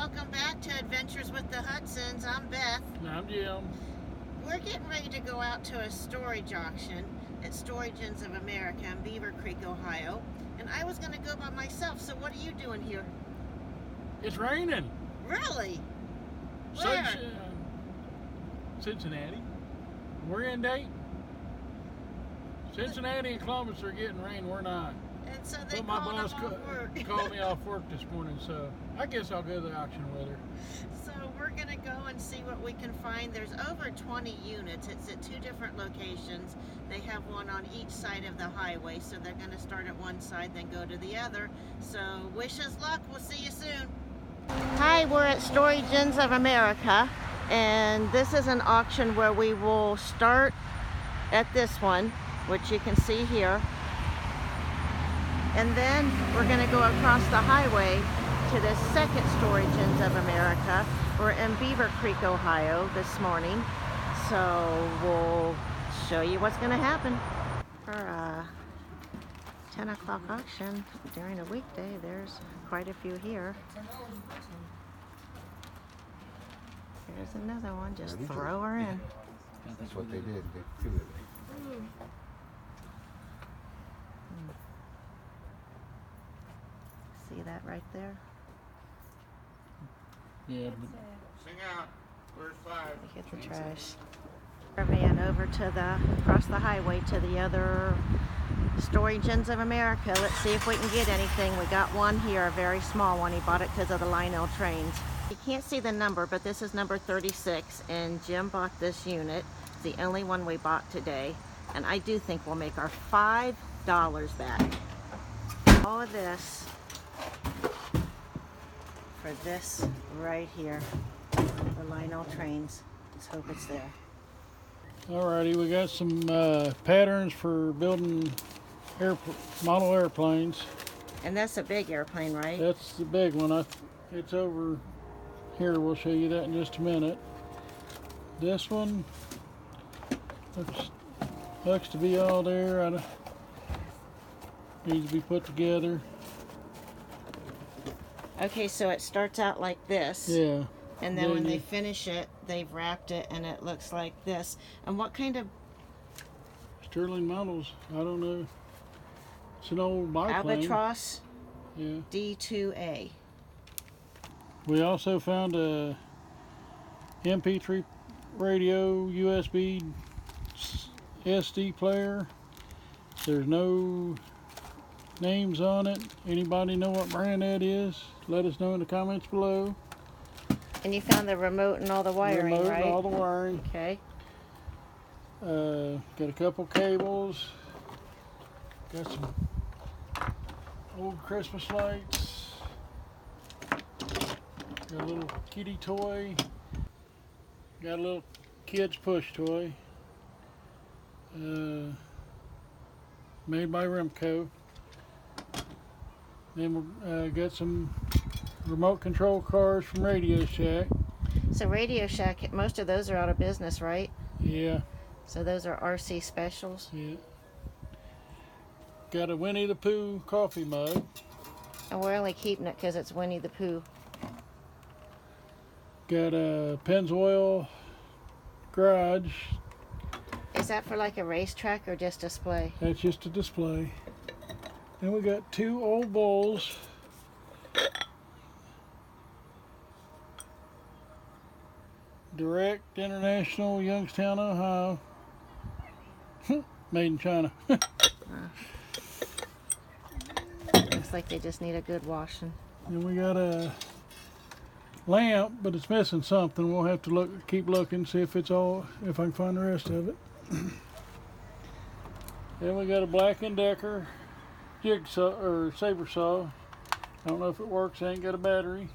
welcome back to Adventures with the Hudsons. I'm Beth. And I'm Jim. We're getting ready to go out to a storage auction at Storagens of America in Beaver Creek, Ohio. And I was going to go by myself, so what are you doing here? It's raining. Really? Where? Cincinnati. We're in Dayton. Cincinnati and Columbus are getting rain. We're not. And so they But my called boss them off work. called me off work this morning, so I guess I'll go to the auction with her. So we're going to go and see what we can find. There's over 20 units. It's at 2 different locations. They have one on each side of the highway, so they're going to start at one side, then go to the other. So wish us luck. We'll see you soon. Hi, we're at Storagens of America, and this is an auction where we will start at this one, which you can see here. And then we're going to go across the highway to the second Storagens of America. We're in Beaver Creek, Ohio this morning. So we'll show you what's going to happen. For a 10 o'clock auction during a weekday, there's quite a few here. Here's another one. Just throw her in. That's what they did. They threw it. See that right there? Yeah. Sing out. Where's 5? Hit the trash. Our van over to across the highway to the other Storagens of America. Let's see if we can get anything. We got one here, a very small one. He bought it because of the Lionel trains. You can't see the number, but this is number 36, and Jim bought this unit. It's the only one we bought today, and I do think we'll make our $5 back. All of this for this right here, the Lionel trains. Let's hope it's there. Alrighty, we got some patterns for building model airplanes. And that's a big airplane, right? That's the big one. It's over here. We'll show you that in just a minute. This one looks to be all there. Needs to be put together. Okay, so it starts out like this. Yeah. And then when they finish it, they've wrapped it and it looks like this. And what kind of Sterling models? I don't know. It's an old biplane. Albatross? Yeah. D2A. We also found a MP3 radio, USB SD player. There's no names on it. Anybody know what brand that is? Let us know in the comments below. And you found the remote and all the wiring, Remote right? and all the wiring. Okay. Got a couple cables. Got some old Christmas lights. Got a little kitty toy. Got a little kid's push toy. Made by Remco. Then we got some remote control cars from Radio Shack. So Radio Shack, most of those are out of business, right? Yeah. So those are RC specials. Yeah. Got a Winnie the Pooh coffee mug. And we're only keeping it because it's Winnie the Pooh. Got a Pennzoil garage. Is that for like a racetrack or just display? That's just a display. Then we got 2 old bowls. Direct International, Youngstown, Ohio. Made in China. Looks like they just need a good washing. Then we got a lamp, but it's missing something. We'll have to keep looking, see if it's all, if I can find the rest of it. Then we got a Black & Decker jigsaw or saber saw. I don't know if it works. I ain't got a battery.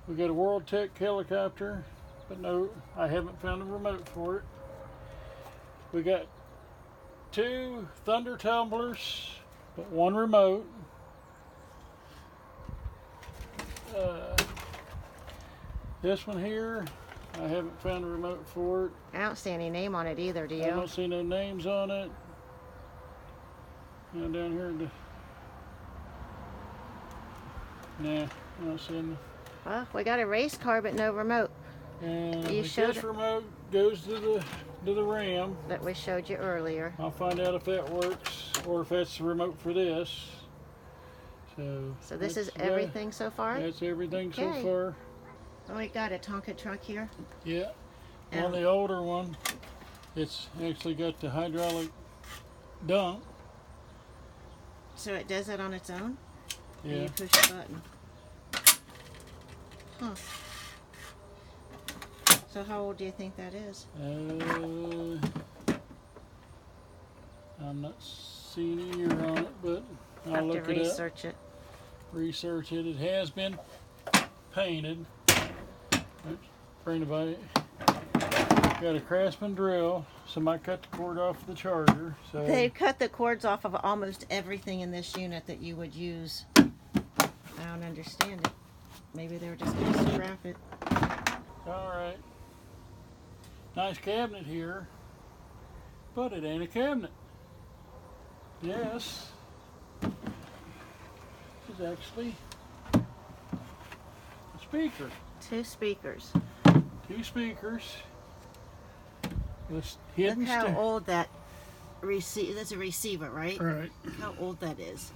We got a World Tech helicopter, but no, I haven't found a remote for it. We got 2 Thunder tumblers, but 1 remote. This one here, I haven't found a remote for it. I don't see any name on it either, do you? I don't see no names on it. And down here, Nah, not seeing. Well, we got a race car, but no remote And You the showed catch it. remote goes to the RAM. that we showed you earlier. I'll find out if that works or if that's the remote for this. So this is that's everything so far? That's everything so Okay. far. Oh, we got a Tonka truck here. Yeah. And On the older one, it's actually got the hydraulic dump. so it does it on its own? And Yeah. you push the button. Huh. So how old do you think that is? I'm not seeing a year on it, but I'll Have to look it up. research it. Research it. It has been painted. Oops, bring it by. Got a Craftsman drill. Somebody cut the cord off the charger. So They've cut the cords off of almost everything in this unit that you would use. I don't understand it. Maybe they were just going to scrap it. all right. Nice cabinet here, but it ain't a cabinet. Yes, it's actually a speaker. 2 speakers. 2 speakers. Let's Look how old that that's a receiver, right? Right. How old that is.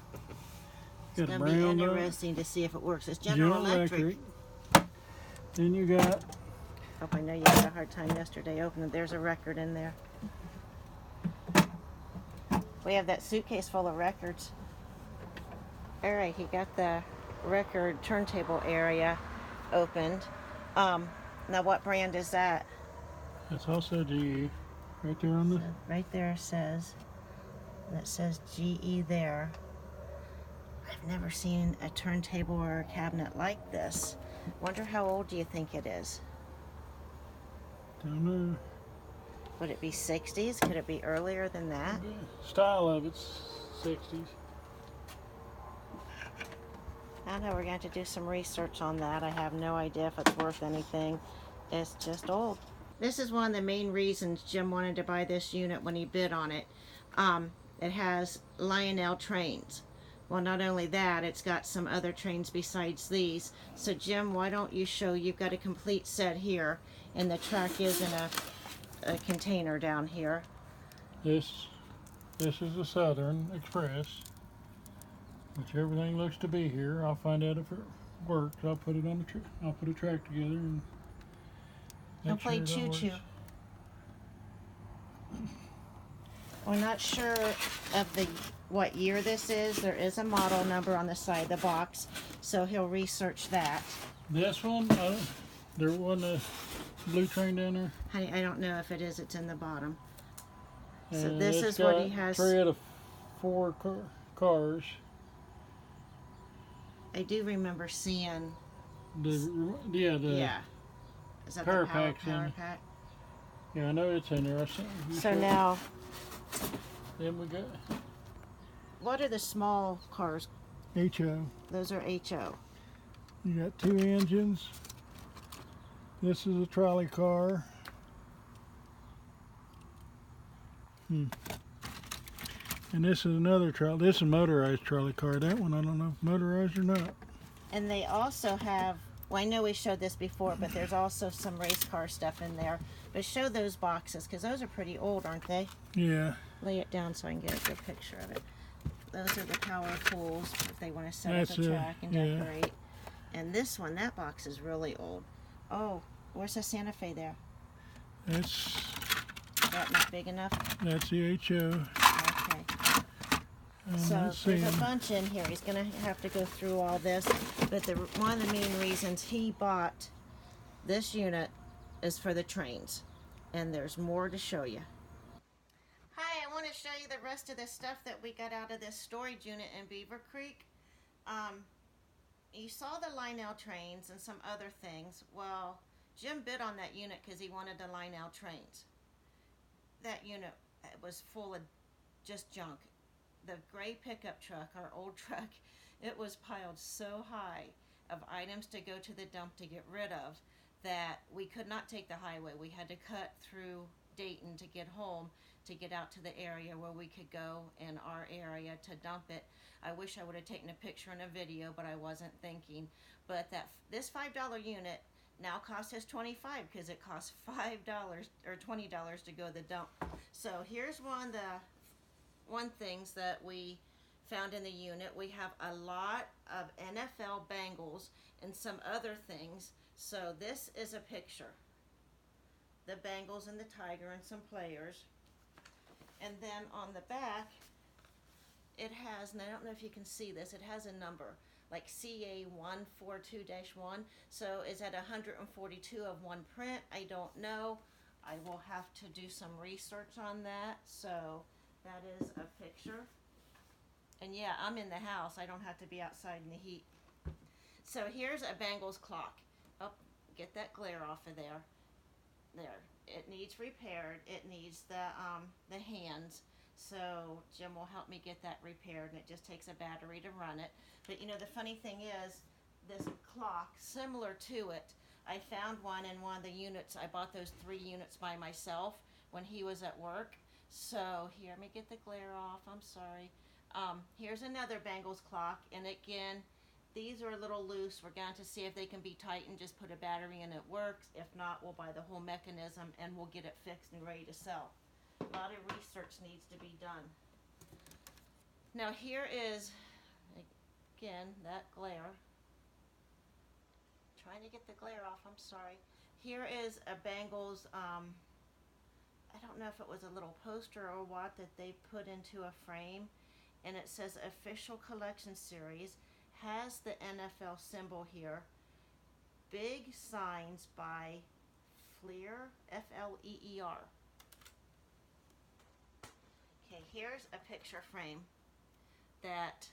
Got It's a going to be brown interesting to see if it works. It's General Electric. Then you got Hope I know you had a hard time yesterday opening. There's a record in there. We have that suitcase full of records. All right, he got the record turntable area opened. Now what brand is that? that's also GE right there on the. Right there says, that says GE there. I've never seen a turntable or a cabinet like this. Wonder how old do you think it is? Don't know. Would it be 60s? Could it be earlier than that? Style of it's 60s. I don't know, we're going to have to do some research on that. I have no idea if it's worth anything. It's just old. This is one of the main reasons Jim wanted to buy this unit when he bid on it. It has Lionel trains. Well, not only that, it's got some other trains besides these. So Jim, why don't you show, you've got a complete set here, and the track is in a container down here. This is the Southern Express, which everything looks to be here. I'll find out if it works. I'll put it on the I'll put a track together and Don't make play sure it all choo-choo. works. We're not sure of what year this is. There is a model number on the side of the box, so he'll research that. This one, there wasn't a blue train down there. Honey, I don't know if it is. It's in the bottom. So And this it's is what got he has. 3 out of 4 cars. I do remember seeing. Yeah. Is that power the power pack's in it. pack? Yeah, I know it's in there. So now, Then we got what are the small cars? HO. Those are HO. You got 2 engines. This is a trolley car. And this is another trolley. This is a motorized trolley car. That one, I don't know if motorized or not. And they also have, well, I know we showed this before, but there's also some race car stuff in there. But show those boxes, because those are pretty old, aren't they? Yeah. Lay it down so I can get a good picture of it. Those are the power tools if they want to set That's up a track and yeah. decorate. And this one, that box is really old. Oh, where's the Santa Fe there? That's That not big enough? the HO. Okay. And So let's there's see. a bunch in here. He's going to have to go through all this. But one of the main reasons he bought this unit is for the trains. And there's more to show you. Hi, I want to show you the rest of the stuff that we got out of this storage unit in Beaver Creek. You saw the Lionel trains and some other things. Well, Jim bid on that unit because he wanted the Lionel trains. That unit was full of just junk. The gray pickup truck, our old truck, it was piled so high of items to go to the dump to get rid of that we could not take the highway. We had to cut through Dayton to get home to get out to the area where we could go in our area to dump it. I wish I would have taken a picture and a video, but I wasn't thinking. But this $5 unit now costs us $25 because it costs $5 or $20 to go to the dump. So here's one things that we found in the unit. We have a lot of NFL Bengals and some other things. So this is a picture. The Bengals and the Tiger and some players. And then on the back, it has, and I don't know if you can see this, it has a number, like CA142-1. So is that 142 of one print? I don't know. I will have to do some research on that. So that is a picture. And yeah, I'm in the house. I don't have to be outside in the heat. So here's a Bengals clock. Oh, get that glare off of there. There. It needs repaired. It needs the hands. So Jim will help me get that repaired, and it just takes a battery to run it. But you know, the funny thing is, this clock, similar to it, I found one in one of the units. I bought those 3 units by myself when he was at work. So here, let me get the glare off. I'm sorry. Here's another Bengals clock, and again, these are a little loose. We're going to see if they can be tightened. Just put a battery in, it works. If not, we'll buy the whole mechanism and we'll get it fixed and ready to sell. A lot of research needs to be done. Now here is, again, that glare. Trying to get the glare off, I'm sorry. Here is a Bengals, I don't know if it was a little poster or what that they put into a frame, and it says Official Collection Series, has the NFL symbol here. Big signs by Fleer, F-L-E-E-R. Okay, here's a picture frame that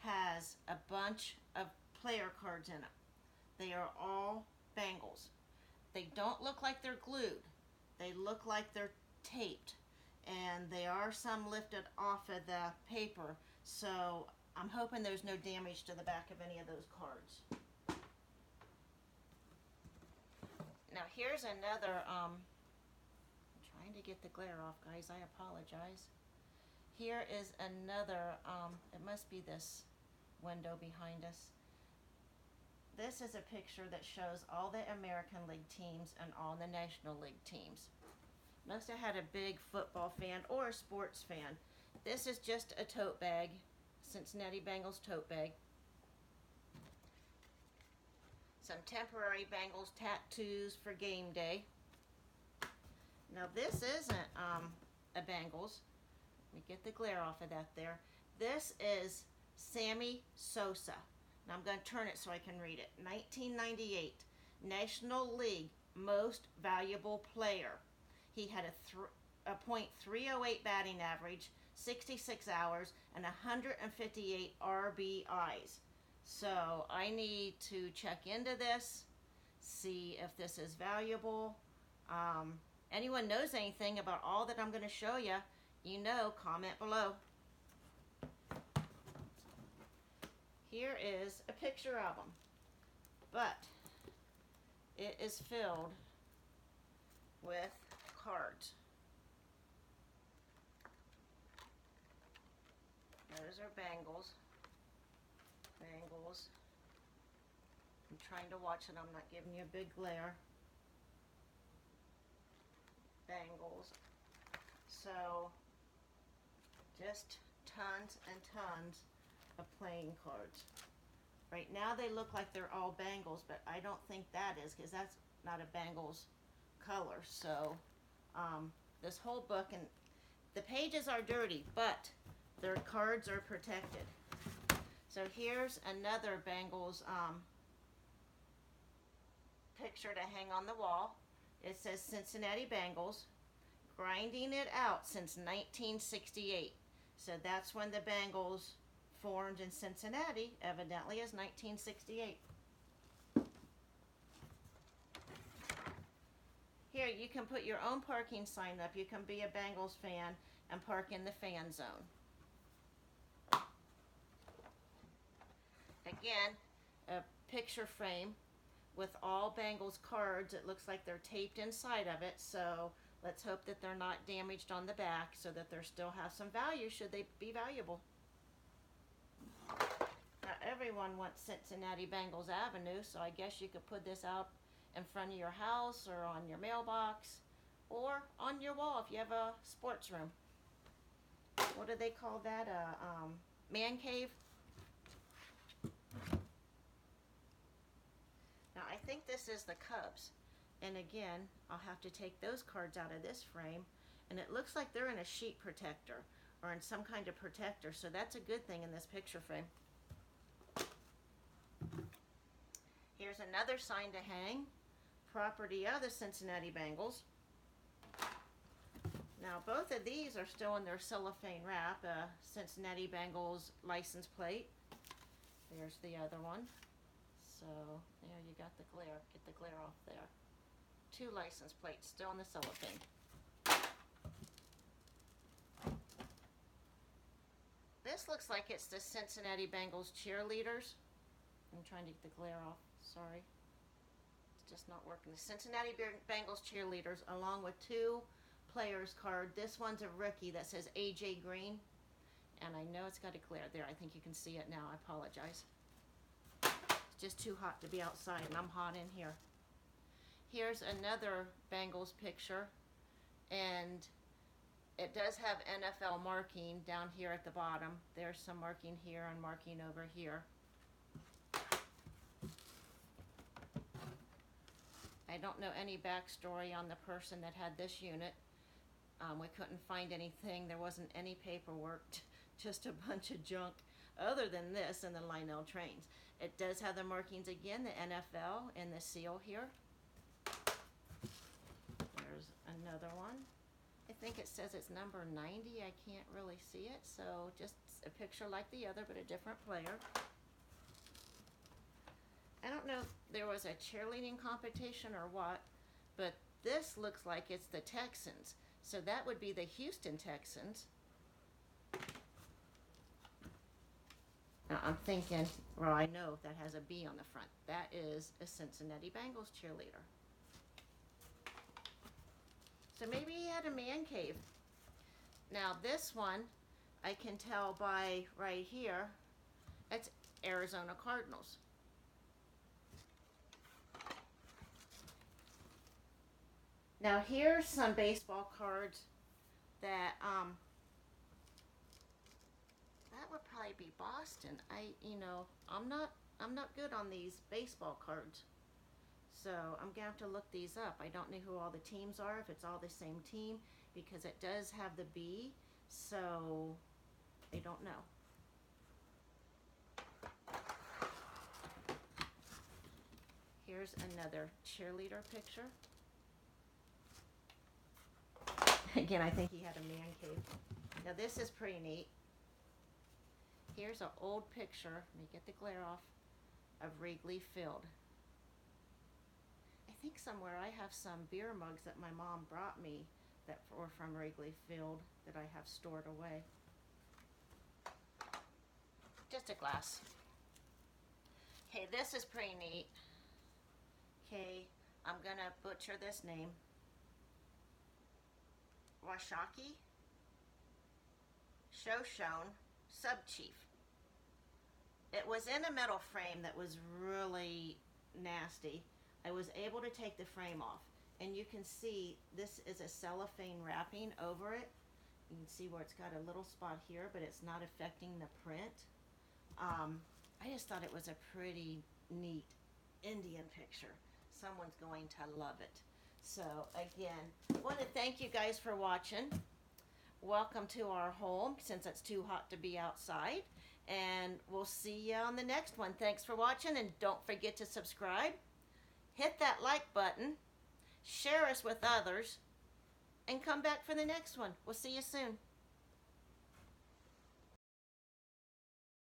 has a bunch of player cards in it. They are all Bengals. They don't look like they're glued. They look like they're taped. And they are some lifted off of the paper. So I'm hoping there's no damage to the back of any of those cards. Now here's another, I'm trying to get the glare off, guys. I apologize. Here is another, it must be this window behind us. This is a picture that shows all the American League teams and all the National League teams. Must have had a big football fan or a sports fan. This is just a tote bag, Cincinnati Bengals tote bag. Some temporary Bengals tattoos for game day. Now this isn't a Bengals. Let me get the glare off of that there. This is Sammy Sosa. Now I'm going to turn it so I can read it. 1998 National League Most Valuable Player. He had a .308 batting average, 66 hours, and 158 RBIs. So I need to check into this, see if this is valuable. Anyone knows anything about all that I'm going to show you, you know, comment below. Here is a picture of them, but it is filled with cards. Those are Bengals. Bengals. I'm trying to watch it. I'm not giving you a big glare. Bengals. So, just tons and tons of playing cards. Right now they look like they're all Bengals, but I don't think that is, because that's not a Bengals color. So, this whole book, and the pages are dirty, but their cards are protected. So here's another Bengals picture to hang on the wall. It says Cincinnati Bengals, grinding it out since 1968. So that's when the Bengals formed in Cincinnati, evidently, is 1968. Here, you can put your own parking sign up. You can be a Bengals fan and park in the fan zone. Again, a picture frame with all Bengals cards. It looks like they're taped inside of it, so Let's hope that they're not damaged on the back so that they still have some value should they be valuable. Now, everyone wants Cincinnati Bengals Avenue, so I guess you could put this out in front of your house or on your mailbox or on your wall if you have a sports room. What do they call that? A man cave? Now, I think this is the Cubs. And again, I'll have to take those cards out of this frame. And it looks like they're in a sheet protector or in some kind of protector. So that's a good thing in this picture frame. Here's another sign to hang. Property of the Cincinnati Bengals. Now, both of these are still in their cellophane wrap. Cincinnati Bengals license plate. There's the other one. So, there you got the glare. Get the glare off there. 2 license plates still in the cellophane. This looks like it's the Cincinnati Bengals cheerleaders. I'm trying to get the glare off. Sorry. It's just not working. The Cincinnati Bengals cheerleaders along with 2 players card. This one's a rookie that says AJ Green. And I know it's got a glare there. I think you can see it now. I apologize. It's just too hot to be outside and I'm hot in here. Here's another Bengals picture, and it does have NFL marking down here at the bottom. There's some marking here and marking over here. I don't know any backstory on the person that had this unit. We couldn't find anything. There wasn't any paperwork, just a bunch of junk other than this and the Lionel trains. It does have the markings again, the NFL and the seal here. There's another one. I think it says it's number 90. I can't really see it, so just a picture like the other, but a different player. I don't know if there was a cheerleading competition or what, but this looks like it's the Texans. So that would be the Houston Texans. Now I'm thinking, well, I know that has a B on the front. That is a Cincinnati Bengals cheerleader. So maybe he had a man cave. Now this one, I can tell by right here, it's Arizona Cardinals. Now here's some baseball cards that that would probably be Boston. I'm not good on these baseball cards. So I'm gonna have to look these up. I don't know who all the teams are, if it's all the same team, because it does have the B, so I don't know. Here's another cheerleader picture. Again, I think he had a man cave. Now this is pretty neat. Here's an old picture, let me get the glare off, of Wrigley Field. I think somewhere I have some beer mugs that my mom brought me that were from Wrigley Field that I have stored away. Just a glass. Okay, this is pretty neat. Okay, I'm gonna butcher this name. Washaki Shoshone Sub-Chief. It was in a metal frame that was really nasty. I was able to take the frame off, and you can see this is a cellophane wrapping over it. You can see where it's got a little spot here, but it's not affecting the print. I just thought it was a pretty neat Indian picture. Someone's going to love it. So again, I want to thank you guys for watching. Welcome to our home, since it's too hot to be outside. And we'll see you on the next one. Thanks for watching, and don't forget to subscribe. Hit that like button. Share us with others. And come back for the next one. We'll see you soon.